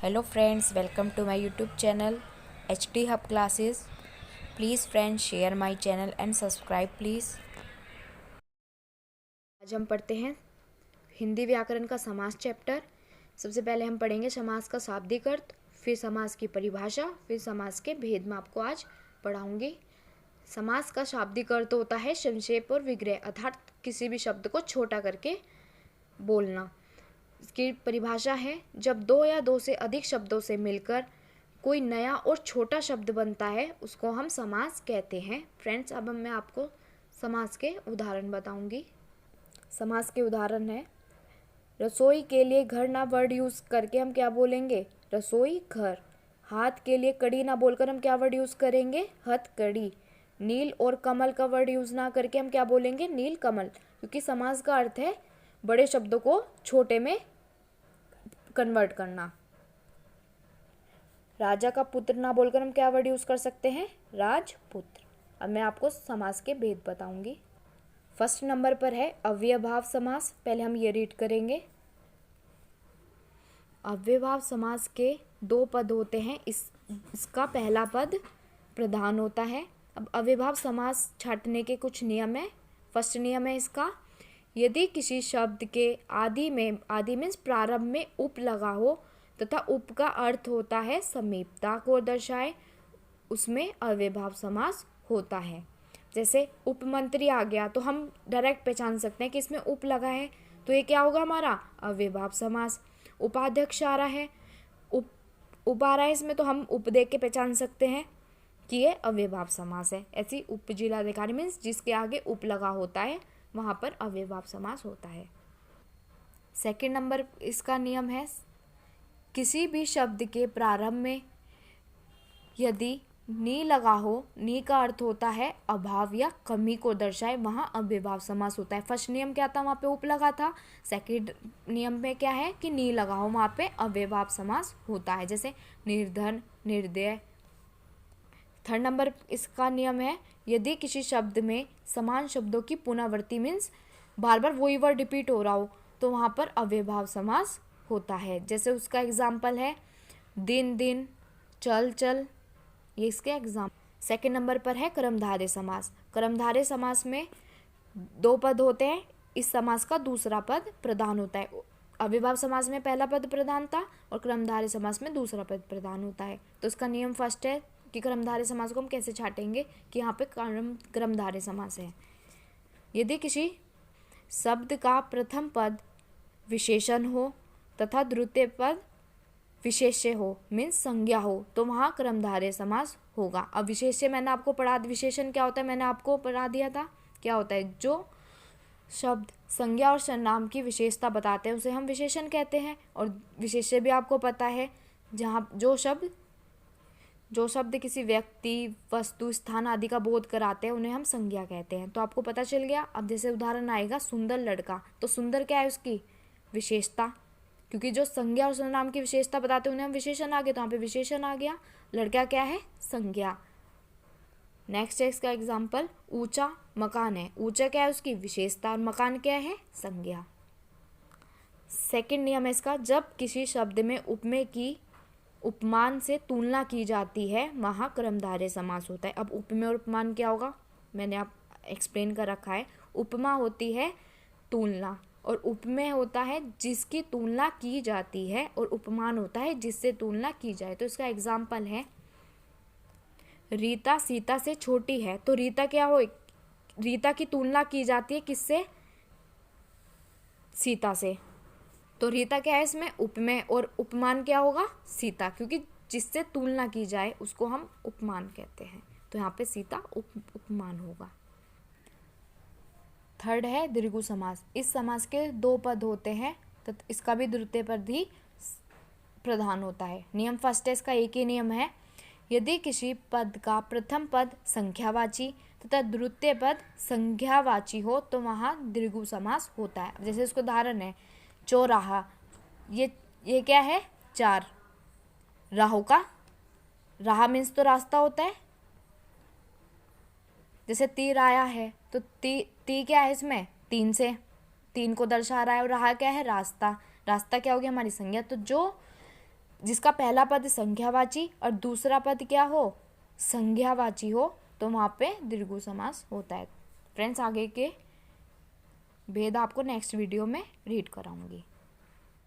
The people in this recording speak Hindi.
Hello friends, welcome to my YouTube channel HD hub classes. Please friends share my channel and subscribe please. आज हम पढ़ते हैं हिंदी व्याकरण का समास चैप्टर। सबसे पहले हम पढ़ेंगे समास का शाब्दिक अर्थ, फिर समास की परिभाषा, फिर समास के भेद मैं आपको आज पढ़ाऊंगी। समास का शाब्दिक अर्थ होता है संक्षेप और विग्रह, अर्थात किसी भी शब्द को छोटा करके बोलना। इसकी परिभाषा है जब दो या दो से अधिक शब्दों से मिलकर कोई नया और छोटा शब्द बनता है उसको हम समास कहते हैं। फ्रेंड्स, अब मैं आपको समास के उदाहरण बताऊंगी। समास के उदाहरण है रसोई के लिए घर ना वर्ड यूज़ करके हम क्या बोलेंगे, रसोई घर। हाथ के लिए कड़ी ना बोलकर हम क्या वर्ड यूज़ करेंगे, हथकड़ी। नील और कमल का वर्ड यूज़ ना करके हम क्या बोलेंगे, नील कमल, क्योंकि समास का अर्थ है बड़े शब्दों को छोटे में कन्वर्ट करना। राजा का पुत्र ना बोलकर हम क्या वर्ड यूज़ कर सकते हैं, राजपुत्र। अब मैं आपको समास के भेद बताऊंगी। फर्स्ट नंबर पर है अव्ययभाव समास। पहले हम ये रीड करेंगे। अव्ययभाव समास के दो पद होते हैं। इसका पहला पद प्रधान होता है। अब अव्ययभाव समास छांटने के कुछ नियम है। फर्स्ट नियम है इसका, यदि किसी शब्द के आदि मीन्स प्रारंभ में उप लगा हो तथा उप का अर्थ होता है समीपता को दर्शाए, उसमें अव्ययभाव समास होता है। जैसे उपमंत्री आ गया तो हम डायरेक्ट पहचान सकते हैं कि इसमें उप लगा है, तो ये क्या होगा हमारा अव्ययभाव समास। उपाध्यक्ष आ रहा है, उप आ रहा है इसमें, तो हम उप देख के पहचान सकते हैं कि ये अव्ययभाव समास है। ऐसी उप जिलाधिकारी मीन्स जिसके आगे उप लगा होता है वहाँ पर अव्ययभाव समास होता है। सेकंड नंबर इसका नियम है, किसी भी शब्द के प्रारंभ में यदि नी लगा हो, नी का अर्थ होता है अभाव या कमी को दर्शाए, वहाँ अव्ययभाव समास होता है। फर्स्ट नियम क्या था, वहाँ पे उप लगा था। सेकंड नियम में क्या है कि नी लगा हो, वहाँ पे अव्ययभाव समास होता है, जैसे निर्धन, निर्दय। थर्ड नंबर इसका नियम है, यदि किसी शब्द में समान शब्दों की पुनरावृत्ति मीन्स बार बार वही वर्ड रिपीट हो रहा हो, तो वहाँ पर अव्ययभाव समास होता है। जैसे उसका एग्जाम्पल है दिन दिन, चल चल, ये इसके एग्जाम्पल। सेकंड नंबर पर है कर्मधारय समास। कर्मधारय समास में दो पद होते हैं। इस समास का दूसरा पद प्रधान होता है। अव्ययभाव समास में पहला पद प्रधान था और कर्मधारय समास में दूसरा पद प्रधान होता है। तो इसका नियम फर्स्ट है कि कर्मधारय समास को हम कैसे छाटेंगे कि यहाँ पे कर्मधारय समास है। यदि किसी शब्द का प्रथम पद विशेषण हो तथा द्वितीय पद विशेष्य हो मीन्स संज्ञा हो, तो वहाँ कर्मधारय समास होगा। अब विशेष्य मैंने आपको पढ़ा, विशेषण क्या होता है मैंने आपको पढ़ा दिया था। क्या होता है, जो शब्द संज्ञा और सर्वनाम की विशेषता बताते हैं उसे हम विशेषण कहते हैं। और विशेष्य भी आपको पता है, जहाँ जो शब्द किसी व्यक्ति, वस्तु, स्थान आदि का बोध कराते हैं उन्हें हम संज्ञा कहते हैं। तो आपको पता चल गया। अब जैसे उदाहरण आएगा सुंदर लड़का, तो सुंदर क्या है उसकी विशेषता, क्योंकि जो संज्ञा और सर्वनाम की विशेषता बताते हैं उन्हें हम विशेषण आ गए, तो यहाँ पे विशेषण आ गया। लड़का क्या है, संज्ञा। नेक्स्ट है इसका एग्जाम्पल, ऊंचा मकान है। ऊंचा क्या है उसकी विशेषता और मकान क्या है, संज्ञा। सेकंड नियम है इसका, जब किसी शब्द में उपमेय की उपमान से तुलना की जाती है वहाँ कर्मधारय समास होता है। अब उपमेय और उपमान क्या होगा मैंने आप एक्सप्लेन कर रखा है। उपमा होती है तुलना और उपमेय होता है जिसकी तुलना की जाती है, और उपमान होता है जिससे तुलना की जाए। तो इसका एग्जाम्पल है रीता सीता से छोटी है, तो रीता क्या हो, रीता की तुलना की जाती है किससे, सीता से, तो रीता क्या है इसमें उपमेय, और उपमान क्या होगा सीता, क्योंकि जिससे तुलना की जाए उसको हम उपमान कहते हैं। तो यहाँ पे सीता उपमान होगा। थर्ड है दीर्घु समास। इस समास के दो पद होते हैं, तो इसका भी द्वितीय पद ही प्रधान होता है। नियम फर्स्ट है इसका, एक ही नियम है, यदि किसी पद का प्रथम पद संख्यावाची तथा द्वितीय पद संज्ञावाची हो तो वहाँ दीर्घु समास होता है। जैसे इसको उदाहरण है चौराहा, ये क्या है, चार राहों का, राह मीन्स तो रास्ता होता है। जैसे तीर आया है तो ती क्या है इसमें, तीन को दर्शा रहा है, और राह क्या है, रास्ता। रास्ता क्या हो गया हमारी संज्ञा। तो जो जिसका पहला पद संख्यावाची और दूसरा पद क्या हो, संज्ञावाची हो, तो वहाँ पे द्विगु समास होता है। फ्रेंड्स, आगे के भेद आपको नेक्स्ट वीडियो में रीड कराऊंगी।